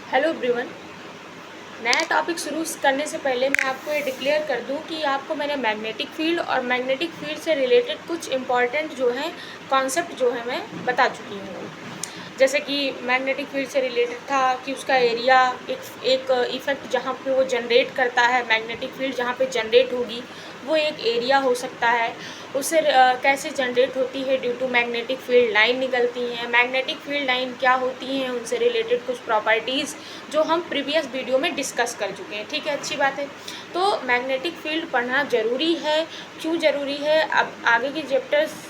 Hello everyone. नया topic शुरू करने से पहले मैं आपको ये डिक्लेयर कर दूं कि आपको मैंने मैग्नेटिक फील्ड और मैग्नेटिक फील्ड से रिलेटेड कुछ इम्पॉर्टेंट जो हैं कॉन्सेप्ट जो है मैं बता चुकी हूँ। जैसे कि मैग्नेटिक फील्ड से रिलेटेड था कि उसका एरिया एक इफ़ेक्ट जहाँ पे वो जनरेट करता है, मैग्नेटिक फील्ड जहाँ पे जनरेट होगी वो एक एरिया हो सकता है। उससे कैसे जनरेट होती है, due to magnetic field line निकलती हैं। मैग्नेटिक फील्ड लाइन क्या होती हैं, उनसे रिलेटेड कुछ प्रॉपर्टीज़ जो हम प्रीवियस वीडियो में डिस्कस कर चुके हैं। ठीक है, अच्छी बात है। तो मैग्नेटिक फील्ड पढ़ना ज़रूरी है। क्यों ज़रूरी है? अब आगे के चैप्टर्स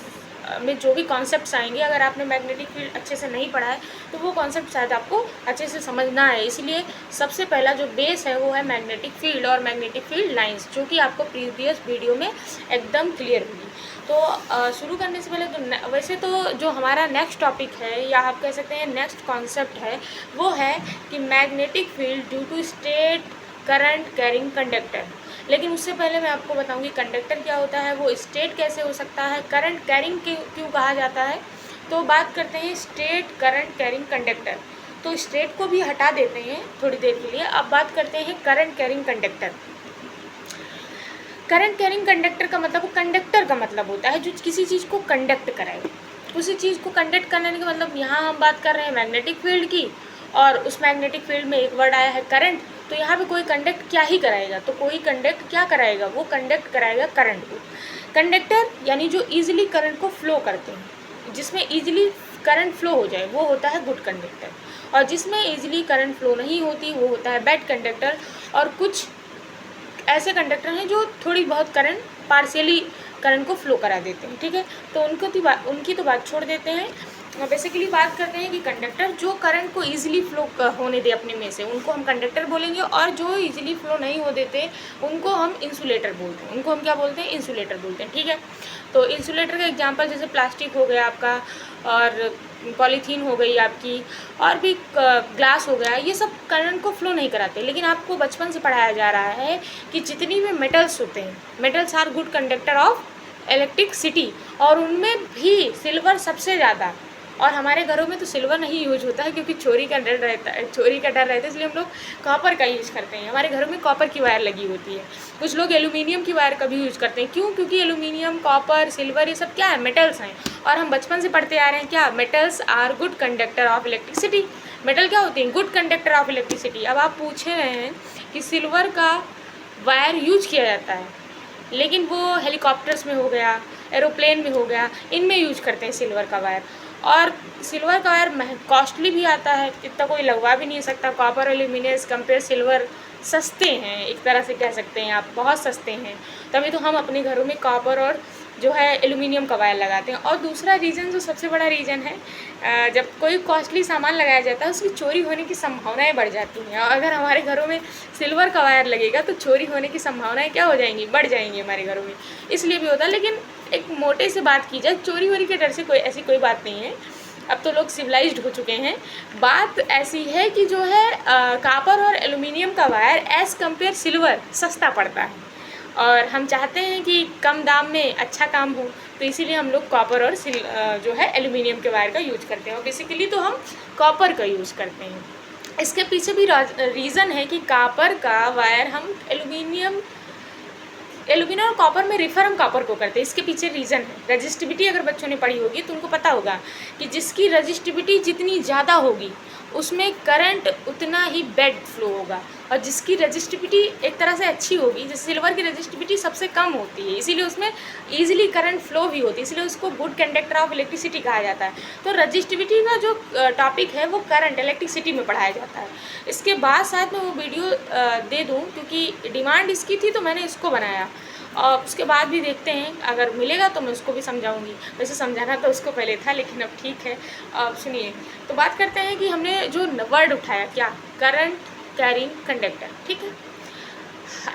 में जो भी कॉन्सेप्ट्स आएंगे, अगर आपने मैग्नेटिक फील्ड अच्छे से नहीं पढ़ा है तो वो कॉन्सेप्ट शायद आपको अच्छे से समझना है। इसलिए सबसे पहला जो बेस है वो है मैग्नेटिक फील्ड और मैग्नेटिक फील्ड लाइंस, जो कि आपको प्रीवियस वीडियो में एकदम क्लियर होगी। तो शुरू करने से पहले तो वैसे तो जो हमारा नेक्स्ट टॉपिक है, या आप कह सकते हैं नेक्स्ट कॉन्सेप्ट है, वो है कि magnetic field due to state current carrying conductor. लेकिन उससे पहले मैं आपको बताऊंगी कंडक्टर क्या होता है, वो स्टेट कैसे हो सकता है, करंट कैरिंग क्यों कहा जाता है। तो बात करते हैं स्टेट करंट कैरिंग कंडक्टर। तो स्टेट को भी हटा देते हैं थोड़ी देर के लिए। अब बात करते हैं current carrying conductor. Current carrying conductor का मतलब, कंडक्टर का मतलब होता है जो किसी चीज़ को कंडक्ट कराए। उसी चीज़ को कंडक्ट करने का मतलब, यहाँ हम बात कर रहे हैं मैग्नेटिक फील्ड की, और उस मैग्नेटिक फील्ड में एक वर्ड आया है करंट। तो यहाँ पे कोई कंडक्ट क्या ही कराएगा, तो कोई कंडक्ट क्या कराएगा, वो कंडक्ट कराएगा करंट को। कंडक्टर यानी जो ईजिली करंट को फ्लो करते हैं, जिसमें ईजिली करंट फ्लो हो जाए, वो होता है गुड कंडक्टर। और जिसमें ईजिली करंट फ्लो नहीं होती वो होता है बैड कंडक्टर। और कुछ ऐसे कंडक्टर हैं जो थोड़ी बहुत करंट, पार्शियली करंट को फ्लो करा देते हैं। ठीक है, तो उनकी तो बात छोड़ देते हैं। बेसिकली बात करते हैं कि कंडक्टर जो करंट को ईजिली फ्लो होने दे अपने में से, उनको हम कंडक्टर बोलेंगे। और जो ईजिली फ्लो नहीं हो देते उनको हम इंसुलेटर बोलते हैं। उनको हम क्या बोलते हैं? इंसुलेटर बोलते हैं। ठीक है, तो इंसुलेटर का एग्जांपल जैसे प्लास्टिक हो गया आपका, और पॉलीथीन हो गई आपकी, और भी ग्लास हो गया, ये सब करंट को फ्लो नहीं कराते। लेकिन आपको बचपन से पढ़ाया जा रहा है कि जितनी भी मेटल्स होते हैं, metals are good conductor of electricity, और उनमें भी सिल्वर सबसे ज़्यादा। और हमारे घरों में तो सिल्वर नहीं यूज होता है क्योंकि चोरी का डर रहता है, इसलिए हम लोग कॉपर का यूज़ करते हैं। हमारे घरों में कॉपर की वायर लगी होती है। कुछ लोग एल्यूमिनियम की वायर का भी यूज़ करते हैं। क्यों? क्योंकि एल्यूमिनियम, कॉपर, सिल्वर, ये सब क्या है? मेटल्स हैं। और हम बचपन से पढ़ते आ रहे हैं क्या? Metals are good conductor of electricity. Metal क्या होती हैं? Good conductor of electricity. अब आप पूछ रहे हैं कि सिल्वर का वायर यूज किया जाता है, लेकिन वो हेलीकॉप्टर्स में हो गया, एरोप्लेन में हो गया, इनमें यूज करते हैं सिल्वर का वायर। और सिल्वर का वायर कॉस्टली भी आता है, इतना कोई लगवा भी नहीं सकता। कॉपर और एल्यूमिनियम कंपेयर सिल्वर सस्ते हैं, एक तरह से कह सकते हैं आप, बहुत सस्ते हैं। तभी तो हम अपने घरों में कॉपर और जो है एल्यूमिनियम का वायर लगाते हैं। और दूसरा रीज़न, जो सबसे बड़ा रीज़न है, जब कोई कॉस्टली सामान लगाया जाता है उसकी चोरी होने की संभावनाएं बढ़ जाती हैं। और अगर हमारे घरों में सिल्वर का वायर लगेगा तो चोरी होने की संभावनाएं क्या हो जाएंगी? बढ़ जाएंगी हमारे घरों में। इसलिए भी होता है। लेकिन एक मोटे से बात की जाए, चोरी वोरी के डर से ऐसी कोई बात नहीं है। अब तो लोग सिविलाइज्ड हो चुके हैं। बात ऐसी है कि जो है कॉपर और एल्यूमिनियम का वायर एज़ कम्पेयर सिल्वर सस्ता पड़ता है, और हम चाहते हैं कि कम दाम में अच्छा काम हो, तो इसीलिए हम लोग कॉपर और जो है एल्यूमिनियम के वायर का यूज करते हैं। और बेसिकली तो हम कॉपर का यूज़ करते हैं। इसके पीछे भी रीज़न है कि कॉपर का वायर हम एल्यूमिनियम और कॉपर में रेफर हम कॉपर को करते हैं। इसके पीछे रीज़न है रजिस्टिविटी। अगर बच्चों ने पढ़ी होगी तो उनको पता होगा कि जिसकी रजिस्टिविटी जितनी ज़्यादा होगी उसमें करंट उतना ही बेड फ्लो होगा, और जिसकी रजिस्टिविटी एक तरह से अच्छी होगी, जैसे सिल्वर की रजिस्टिविटी सबसे कम होती है, इसीलिए उसमें ईजिली करंट फ्लो भी होती है, इसलिए उसको गुड कंडक्टर ऑफ इलेक्ट्रिसिटी कहा जाता है। तो रजिस्टिविटी का जो टॉपिक है वो करंट इलेक्ट्रिसिटी में पढ़ाया जाता है। इसके बाद शायद मैं वो वीडियो दे दूँ, क्योंकि डिमांड इसकी थी तो मैंने इसको बनाया। और उसके बाद भी देखते हैं, अगर मिलेगा तो मैं उसको भी समझाऊंगी। वैसे समझाना तो उसको पहले था, लेकिन अब ठीक है। अब सुनिए, तो बात करते हैं कि हमने जो वर्ड उठाया क्या, करंट कैरिंग कंडक्टर। ठीक है,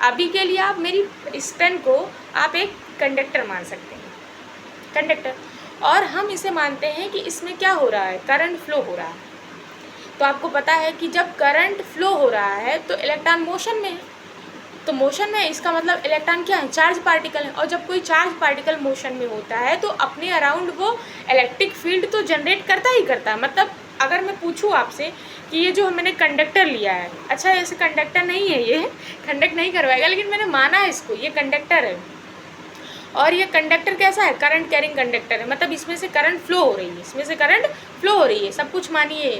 अभी के लिए आप मेरी इस पेन को आप एक कंडक्टर मान सकते हैं, कंडक्टर। और हम इसे मानते हैं कि इसमें क्या हो रहा है? करंट फ्लो हो रहा है। तो आपको पता है कि जब करंट फ्लो हो रहा है तो इलेक्ट्रॉन मोशन में है। तो मोशन में इसका मतलब इलेक्ट्रॉन क्या है? चार्ज पार्टिकल है। और जब कोई चार्ज पार्टिकल मोशन में होता है तो अपने अराउंड वो इलेक्ट्रिक फील्ड तो जनरेट करता ही करता है। मतलब अगर मैं पूछूँ आपसे कि ये जो मैंने कंडक्टर लिया है, अच्छा ऐसे कंडक्टर नहीं है, ये कंडक्ट नहीं करवाएगा, लेकिन मैंने माना है इसको, ये कंडक्टर है। और ये कंडक्टर कैसा है? करंट कैरिंग कंडक्टर है, मतलब इसमें से करंट फ्लो हो रही है, इसमें से करंट फ्लो हो रही है। सब कुछ मानिए,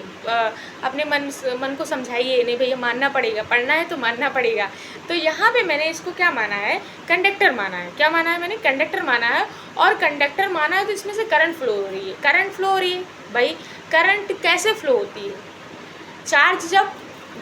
अपने मन को समझाइए, नहीं भैया मानना पड़ेगा, पढ़ना है तो मानना पड़ेगा। तो यहाँ पे मैंने इसको क्या माना है? कंडक्टर माना है। क्या माना है मैंने? कंडक्टर माना है। और कंडक्टर माना है तो इसमें से करंट फ्लो हो रही है। करंट फ्लो हो रही है भाई, करंट कैसे फ्लो होती है? चार्ज जब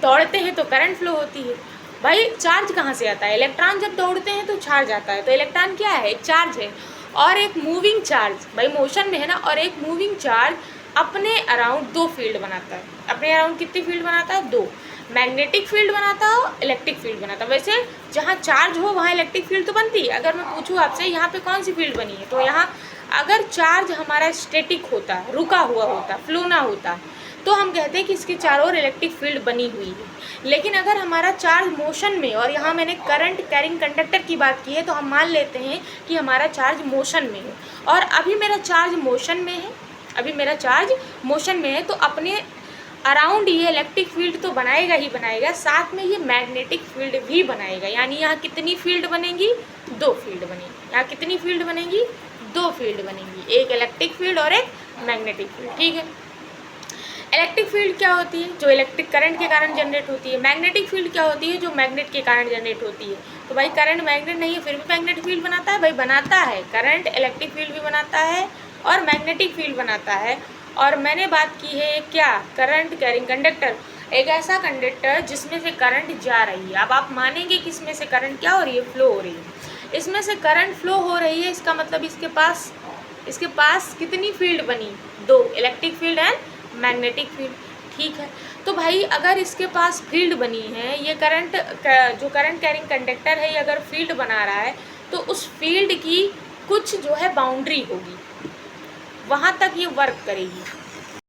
दौड़ते हैं तो करंट फ्लो होती है। भाई चार्ज कहाँ से आता है? इलेक्ट्रॉन जब दौड़ते हैं तो चार्ज आता है। तो इलेक्ट्रॉन क्या है? एक चार्ज है। और एक मूविंग चार्ज, भाई मोशन में है ना, और एक मूविंग चार्ज अपने अराउंड दो फील्ड बनाता है। अपने अराउंड कितनी फील्ड बनाता है? दो। मैग्नेटिक फील्ड बनाता है, इलेक्ट्रिक फील्ड बनाता है। वैसे जहाँ चार्ज हो वहाँ इलेक्ट्रिक फील्ड तो बनती है। अगर मैं पूछूँ आपसे यहाँ पे कौन सी फील्ड बनी है, तो यहाँ अगर चार्ज हमारा स्टैटिक होता, रुका हुआ होता, फ्लो ना होता, तो हम कहते हैं कि इसके चारों ओर इलेक्ट्रिक फील्ड बनी हुई है। लेकिन अगर हमारा चार्ज मोशन में, और यहाँ मैंने करंट कैरिंग कंडक्टर की बात की है, तो हम मान लेते हैं कि हमारा चार्ज मोशन में है। और अभी मेरा चार्ज मोशन में है, अभी मेरा चार्ज मोशन में है, तो अपने अराउंड ये इलेक्ट्रिक फील्ड तो बनाएगा ही बनाएगा, साथ में ये मैग्नेटिक फील्ड भी बनाएगा। यानी यहाँ कितनी फील्ड बनेगी? दो फील्ड बनेगी। यहाँ कितनी फील्ड बनेगी? दो फील्ड बनेगी, एक इलेक्ट्रिक फील्ड और एक मैग्नेटिक फील्ड। ठीक है। इलेक्ट्रिक फील्ड क्या होती है? जो इलेक्ट्रिक करंट के कारण जनरेट होती है। मैग्नेटिक फील्ड क्या होती है? जो मैग्नेट के कारण जनरेट होती है। तो भाई करंट मैग्नेट नहीं है, फिर भी मैग्नेटिक फील्ड बनाता है। भाई बनाता है, करंट इलेक्ट्रिक फील्ड भी बनाता है और मैग्नेटिक फील्ड बनाता है। और मैंने बात की है क्या? करंट कैरिंग कंडक्टर, एक ऐसा कंडक्टर जिसमें से करंट जा रही है। अब आप मानेंगे कि इसमें से करंट क्या हो रही है? फ्लो हो रही है। इसमें से करंट फ्लो हो रही है, इसका मतलब इसके पास कितनी फील्ड बनी? दो, electric field and magnetic field. ठीक है। तो भाई अगर इसके पास फील्ड बनी है, ये जो करंट कैरिंग कंडक्टर है, ये अगर फील्ड बना रहा है, तो उस फील्ड की कुछ जो है बाउंड्री होगी, वहाँ तक ये वर्क करेगी।